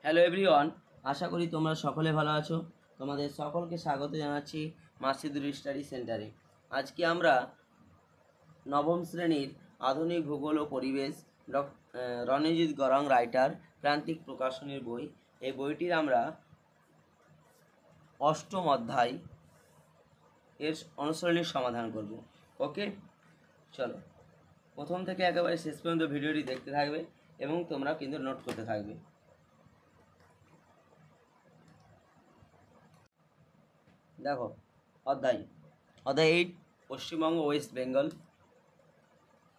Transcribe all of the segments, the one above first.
Hello everyone, আশা করি তোমরা সকলে ভালো আছো। তোমাদের সকলকে স্বাগত জানাচ্ছি মাসিদুর স্টাডি সেন্টারে। আজকে আমরা নবম শ্রেণীর আধুনিক ভূগোল ও পরিবেশ রণজিৎ গরং রাইটার প্রান্তিক প্রকাশনীর বই, এই বইটির আমরা অষ্টম অধ্যায় এর অনুশীলনীর সমাধান করব। ওকে, চলো প্রথম থেকে একেবারে শেষ পর্যন্ত ভিডিওটি দেখতে থাকবে এবং তোমরা কিন্তু নোট করতে থাকবে। দেখো, অধ্যায় 8, পশ্চিমবঙ্গ ওয়েস্ট বেঙ্গল।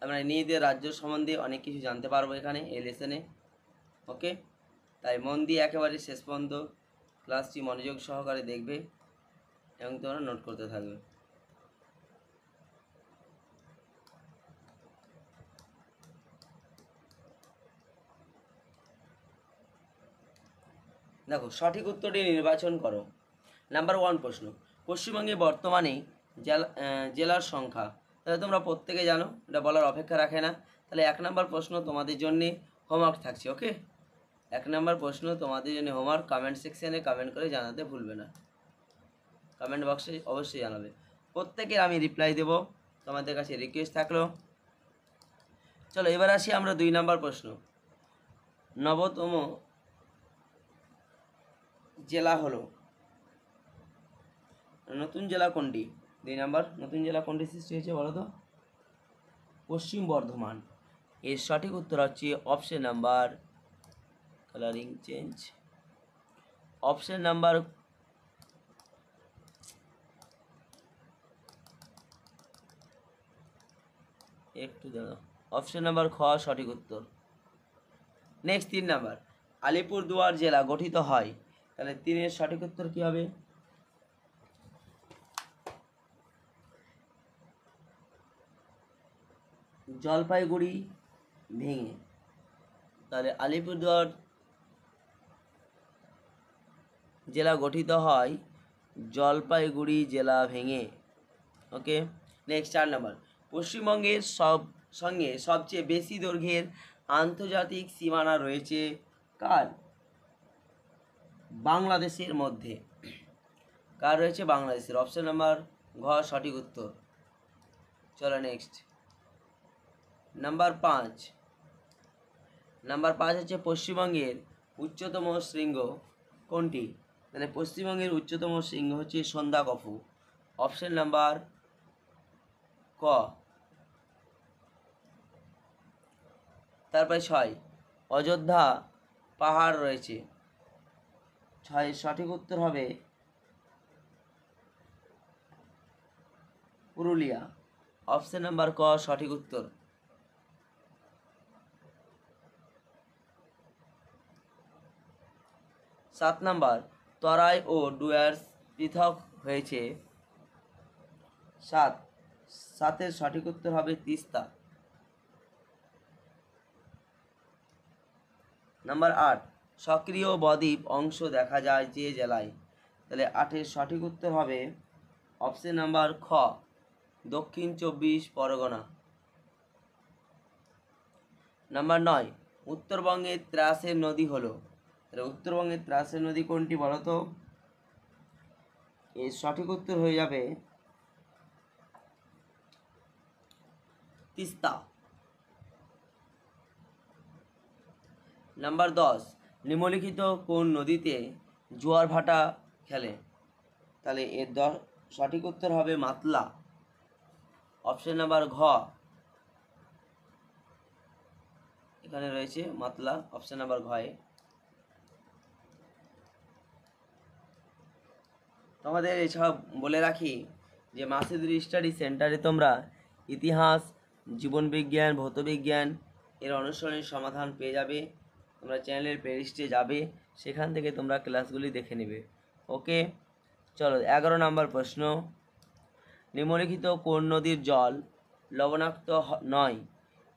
আমরা নিজেদের রাজ্য সম্বন্ধে অনেক কিছু জানতে পারবো এখানে এই লেসনে। ওকে, তাই মন দিয়ে একেবারে শেষ পর্যন্ত ক্লাসটি মনোযোগ সহকারে দেখবে এবং তোমরা নোট করতে থাকবে। দেখো, সঠিক উত্তরটি নির্বাচন করো। নাম্বার 1 প্রশ্ন, পশ্চিমবঙ্গে বর্তমানে জেলার সংখ্যা। তাহলে তোমরা প্রত্যেকে জানো, এটা বলার অপেক্ষা রাখে না। তাহলে 1 নম্বর প্রশ্ন তোমাদের জন্যে হোমওয়ার্ক থাকছে। ওকে, 1 নম্বর প্রশ্ন তোমাদের জন্য হোমওয়ার্ক। কমেন্ট সেকশানে কমেন্ট করে জানাতে ভুলবে না, কমেন্ট বক্সে অবশ্যই জানাবে। প্রত্যেকের আমি রিপ্লাই দেব, তোমাদের কাছে রিকোয়েস্ট থাকলো। চলো এবার আসি আমরা 2 নম্বর প্রশ্ন। নবতম জেলা হলো, নতুন জেলা কোনটি? 2 নম্বর, নতুন জেলা কোনটি সৃষ্টি হয়েছে বলো তো? পশ্চিম বর্ধমান। এর সঠিক উত্তর হচ্ছে option number, colouring change, option number একটু দাঁড়াও, অপশন নাম্বার খ সঠিক উত্তর। নেক্সট 3 নাম্বার, আলিপুরদুয়ার জেলা গঠিত হয়। তাহলে 3-এর সঠিক উত্তর কী হবে? জলপাইগুড়ি ভেঙে। তাহলে আলিপুরদুয়ার জেলা গঠিত হয় জলপাইগুড়ি জেলা ভেঙে। ওকে, নেক্সট 4 নাম্বার, পশ্চিমবঙ্গের সঙ্গে সবচেয়ে বেশি দৈর্ঘ্যের আন্তর্জাতিক সীমানা রয়েছে কার? বাংলাদেশের মধ্যে। কার রয়েছে? বাংলাদেশের। অপশন নাম্বার ঘ সঠিক উত্তর। চলো নেক্সট, নাম্বার 5। নাম্বার 5 হচ্ছে পশ্চিমবঙ্গের উচ্চতম শৃঙ্গ কোনটি? মানে পশ্চিমবঙ্গের উচ্চতম শৃঙ্গ হচ্ছে সন্ধ্যাকফু। অপশন নাম্বার ক। তারপরে 6, অযোধ্যা পাহাড় রয়েছে। 6 সঠিক উত্তর হবে পুরুলিয়া। অপশন নাম্বার ক সঠিক উত্তর। 7 নাম্বার, তরাই ও ডুয়ার্স পৃথক হয়েছে। 7-এর সঠিক উত্তর হবে তিস্তা। নাম্বার 8, সক্রিয় বদ্বীপ অংশ দেখা যায় যে জেলায়। তাহলে 8-এর সঠিক উত্তর হবে অপশন নাম্বার খ, দক্ষিণ 24 পরগনা। নাম্বার 9, উত্তরবঙ্গের ত্রাসের নদী হলো। তাহলে উত্তরবঙ্গের ত্রাসের নদী কোনটি বলো তো? এর সঠিক উত্তর হয়ে যাবে তিস্তা। নাম্বার 10, নিম্নলিখিত কোন নদীতে জোয়ার ভাটা খেলে? তাহলে এর সঠিক উত্তর হবে মাতলা। অপশন নাম্বার ঘ, এখানে রয়েছে মাতলা, অপশন নাম্বার ঘয়ে। তোমাদের এছাড়াও বলে রাখি যে মাসিদুর স্টাডি সেন্টারে তোমরা ইতিহাস, জীবনবিজ্ঞান, ভৌতবিজ্ঞান এর অনুশীলনের সমাধান পেয়ে যাবে। তোমরা চ্যানেলের প্লেলিস্টে যাবে, সেখান থেকে তোমরা ক্লাসগুলি দেখে নেবে। ওকে, চলো 11 নম্বর প্রশ্ন, নিম্নলিখিত কোন নদীর জল লবণাক্ত নয়?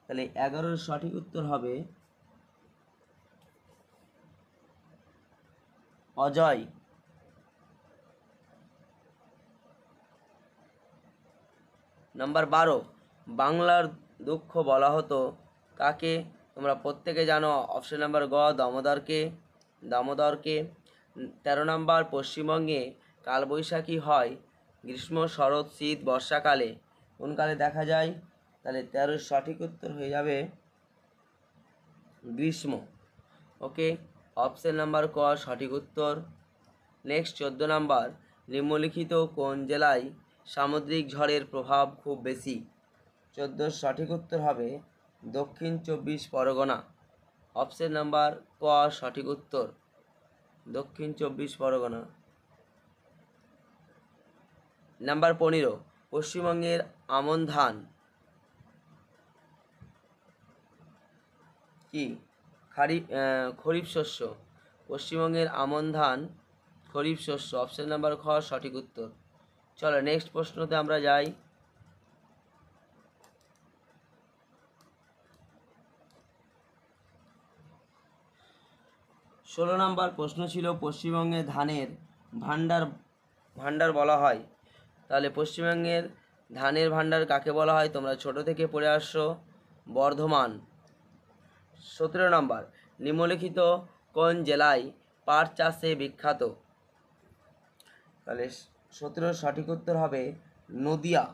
তাহলে 11-এর সঠিক উত্তর হবে অজয়। নাম্বার 12, বাংলার দুঃখ বলা হতো কাকে? তোমরা প্রত্যেকে জানো, অপশন নাম্বার গ দামোদরকে। দামোদরকে। 13 নম্বর, পশ্চিমবঙ্গে কালবৈশাখী হয় গ্রীষ্ম, শরৎ, শীত, বর্ষাকালে। কোন কালে দেখা যায়? তাহলে 13 সঠিক উত্তর হয়ে যাবে গ্রীষ্ম। ওকে, অপশন নাম্বার ক সঠিক উত্তর। নেক্সট 14 নাম্বার, নিম্নলিখিত কোন জেলায় সামুদ্রিক ঝড়ের প্রভাব খুব বেশি? 14 সঠিক উত্তর হবে দক্ষিণ 24 পরগনা। অপশন নাম্বার ক সঠিক উত্তর, দক্ষিণ 24 পরগনা। নাম্বার 15, পশ্চিমবঙ্গের আমন ধান কি? খরিফ শস্য। পশ্চিমবঙ্গের আমন ধান খরিফ শস্য। অপশন নাম্বার খ সঠিক উত্তর। চলো নেক্সট প্রশ্নতে আমরা যাই। 16 নম্বর প্রশ্ন ছিল পশ্চিমবঙ্গে ধানের ভান্ডার বলা হয়। তাহলে পশ্চিমবঙ্গের ধানের ভান্ডার কাকে বলা হয়? তোমরা ছোট থেকে পড়ে আসছো, বর্ধমান। 17 নম্বর, নিম্নলিখিত কোন জেলায় পাট চাষে বিখ্যাত? তাহলে 17 সঠিক উত্তর হবে নদিয়া।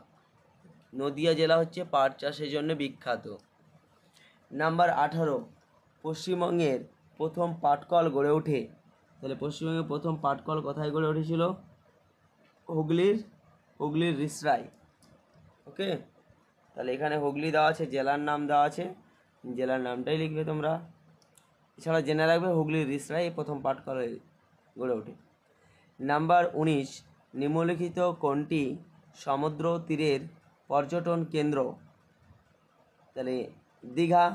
নদিয়া জেলা হচ্ছে পাট চাষের জন্য বিখ্যাত। নাম্বার 18, পশ্চিমবঙ্গের প্রথম পাটকল গড়ে ওঠে। তাহলে পশ্চিমবঙ্গের প্রথম পাটকল কোথায় গড়ে উঠেছিল? হুগলির রিসরাই। ওকে, তাহলে এখানে হুগলি দেওয়া আছে, জেলার নাম দেওয়া আছে, জেলার নামটাই লিখবে তোমরা। এছাড়া জেনে রাখবে হুগলির রিসরাই প্রথম পাটকল গড়ে ওঠে। নাম্বার 19, নিম্নলিখিত কোনটি সমুদ্র তীরের পর্যটন কেন্দ্র? তাহলে দীঘা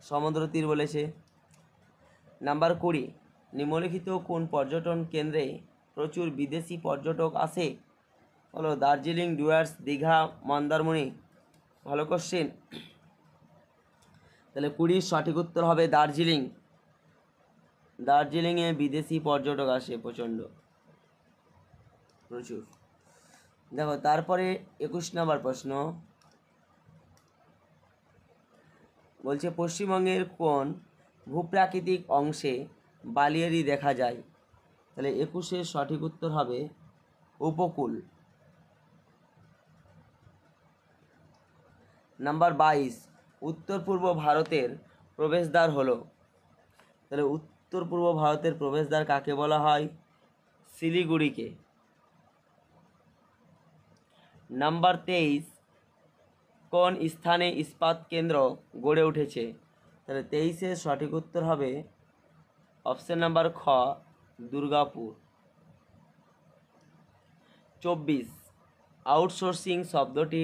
সমুদ্র তীর বলেছে। নাম্বার 20, নিম্নলিখিত কোন পর্যটন কেন্দ্রে প্রচুর বিদেশি পর্যটক আসে? বলো, দার্জিলিং, ডুয়ার্স, দীঘা, মন্দারমণি। ভালো কোশ্চেন। তাহলে 20 সঠিক উত্তর হবে দার্জিলিং। দার্জিলিংয়ে বিদেশি পর্যটক আসে প্রচুর। দেখো তারপরে 21 নম্বর প্রশ্ন বলছে পশ্চিমবঙ্গের কোন ভূপ্রাকৃতিক অংশে বালিয়াড়ি দেখা যায়? তাহলে 21 সঠিক উত্তর হবে উপকূল। নাম্বার 22, উত্তর পূর্ব ভারতের প্রবেশদ্বার হলো। তাহলে উত্তর পূর্ব ভারতের প্রবেশদ্বার কাকে বলা হয়? শিলিগুড়িকে। নাম্বার 23, কোন স্থানে ইস্পাত কেন্দ্র গড়ে উঠেছে? তাহলে 23 সঠিক উত্তর হবে অপশন নাম্বার খ দুর্গাপুর। 24, আউটসোর্সিং শব্দটি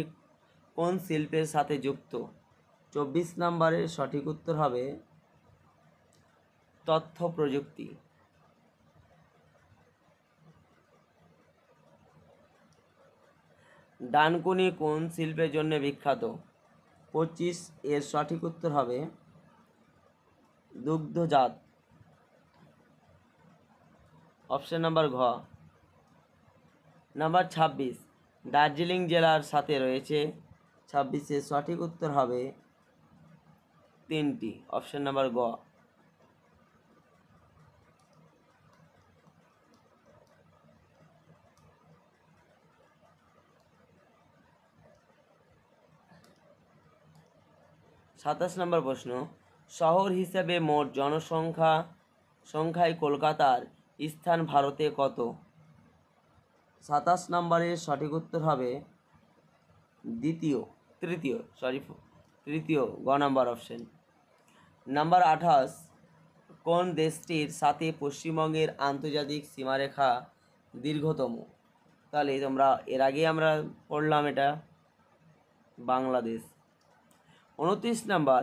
কোন শিল্পের সাথে যুক্ত? 24 নম্বরের সঠিক উত্তর হবে তথ্য প্রযুক্তি। ডানকুনি কোন শিল্পের জন্য বিখ্যাত? 25 এর সঠিক উত্তর হবে দুগ্ধজাত। অপশন নাম্বার ঘ। নাম্বার 26, দার্জিলিং জেলার সাথে রয়েছে। 26 সঠিক উত্তর হবে 3টি। অপশন নাম্বার গ। সাতাশ নম্বর প্রশ্ন, শহর হিসেবে মোট সংখ্যায় কলকাতার স্থান ভারতে কত? 27 নম্বরের সঠিক উত্তর হবে তৃতীয় গ নাম্বার অপশন। নাম্বার 28, কোন দেশটির সাথে পশ্চিমবঙ্গের আন্তর্জাতিক সীমারেখা দীর্ঘতম? তাহলে তোমরা এর আগে আমরা পড়লাম, এটা বাংলাদেশ। 29 নাম্বার,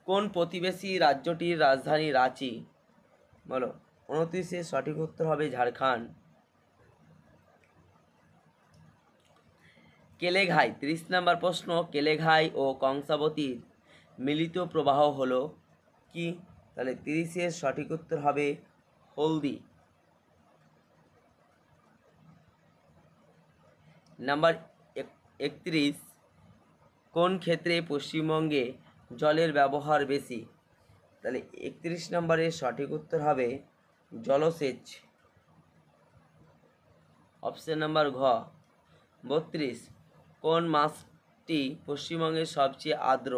কোন প্রতিবেশী রাজ্যটির রাজধানী রাঁচি? বলো, 29 সঠিক উত্তর হবে ঝাড়খণ্ড। কেলেঘাই 30 নম্বর প্রশ্ন, কেলেঘাই ও কংসাবতীর মিলিত প্রবাহ হলো কি? তাহলে 30 সঠিক উত্তর হবে হলদি। নাম্বার 31, কোন ক্ষেত্রে পশ্চিমবঙ্গে জলের ব্যবহার বেশি? তাহলে 31 নম্বরের সঠিক উত্তর হবে জলসেচ। অপশন নাম্বার ঘ। 32, কোন মাসটি পশ্চিমবঙ্গের সবচেয়ে আর্দ্র?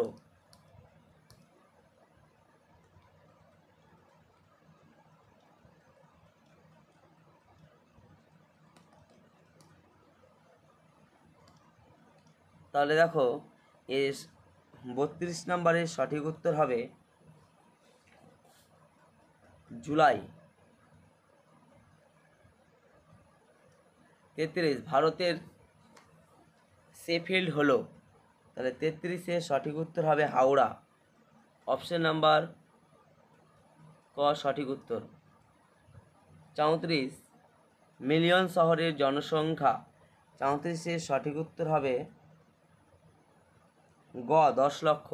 তাহলে দেখো এর 32 নম্বরের সঠিক উত্তর হবে জুলাই। 33, ভারতের শেফিল্ড হলো? তাহলে 33-এর সঠিক উত্তর হবে হাওড়া। অপশন নাম্বার ক সঠিক উত্তর। 34, মিলিয়ন শহরের জনসংখ্যা? 34-এর সঠিক উত্তর হবে গ 10 লক্ষ।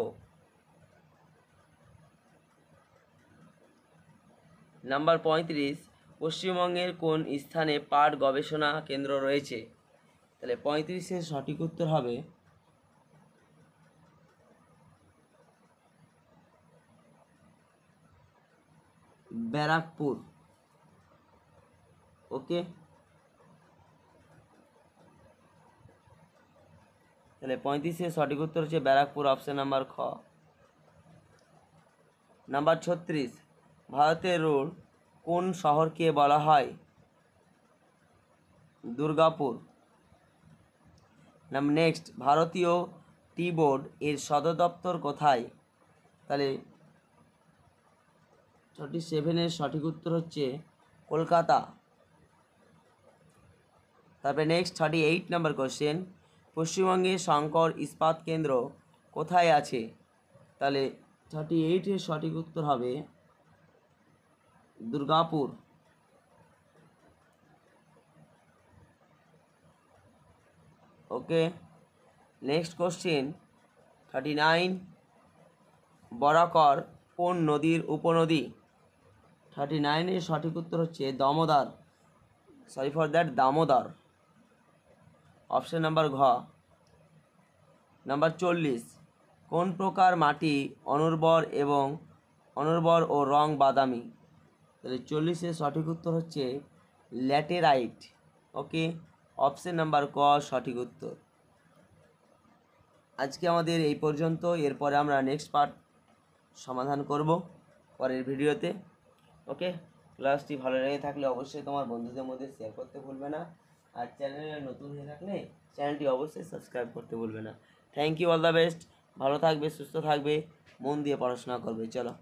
নাম্বার 35, পশ্চিমবঙ্গের কোন স্থানে পাট গবেষণা কেন্দ্র রয়েছে? তাহলে 35-এর সঠিক উত্তর হবে ব্যারাকপুর। ওকে, তাহলে 35-এর সঠিক উত্তর হচ্ছে ব্যারাকপুর, অপশন নাম্বার খ। নাম্বার 36, ভারতের রোড কোন শহরকে বলা হয়? দুর্গাপুর। নেক্সট, ভারতীয় টি বোর্ড এর সদর দপ্তর কোথায়? তাহলে 37-এর সঠিক উত্তর হচ্ছে কলকাতা। তারপরে নেক্সট 38 নাম্বার কোশ্চেন, পশ্চিমবঙ্গের শঙ্কর ইস্পাত কেন্দ্র কোথায় আছে? তাহলে 38-এর সঠিক উত্তর হবে দুর্গাপুর। ওকে, নেক্সট কোশ্চেন 39, বরাকর কোন নদীর উপনদী? 39-এর সঠিক উত্তর হচ্ছে দামোদর, দামোদর। অপশন নাম্বার ঘ। নাম্বার 40, কোন প্রকার মাটি অনুর্বর ও রং বাদামি? তাহলে 40-এর সঠিক উত্তর হচ্ছে ল্যাটেরাইট। ওকে, অপশন নাম্বার ক সঠিক উত্তর। আজকে আমাদের এই পর্যন্ত, এরপরে আমরা নেক্সট পার্ট সমাধান করব পরের ভিডিওতে। ওকে, ক্লাসটি ভালো লেগে থাকলে অবশ্যই তোমার বন্ধুদের মধ্যে শেয়ার করতে ভুলবে না, আর চ্যানেলে নতুন হয়ে থাকলে চ্যানেলটি অবশ্যই সাবস্ক্রাইব করতে ভুলবে না। Thank you, all the best. ভালো থাকবে, সুস্থ থাকবে, মন দিয়ে পড়াশোনা করবে। চলো।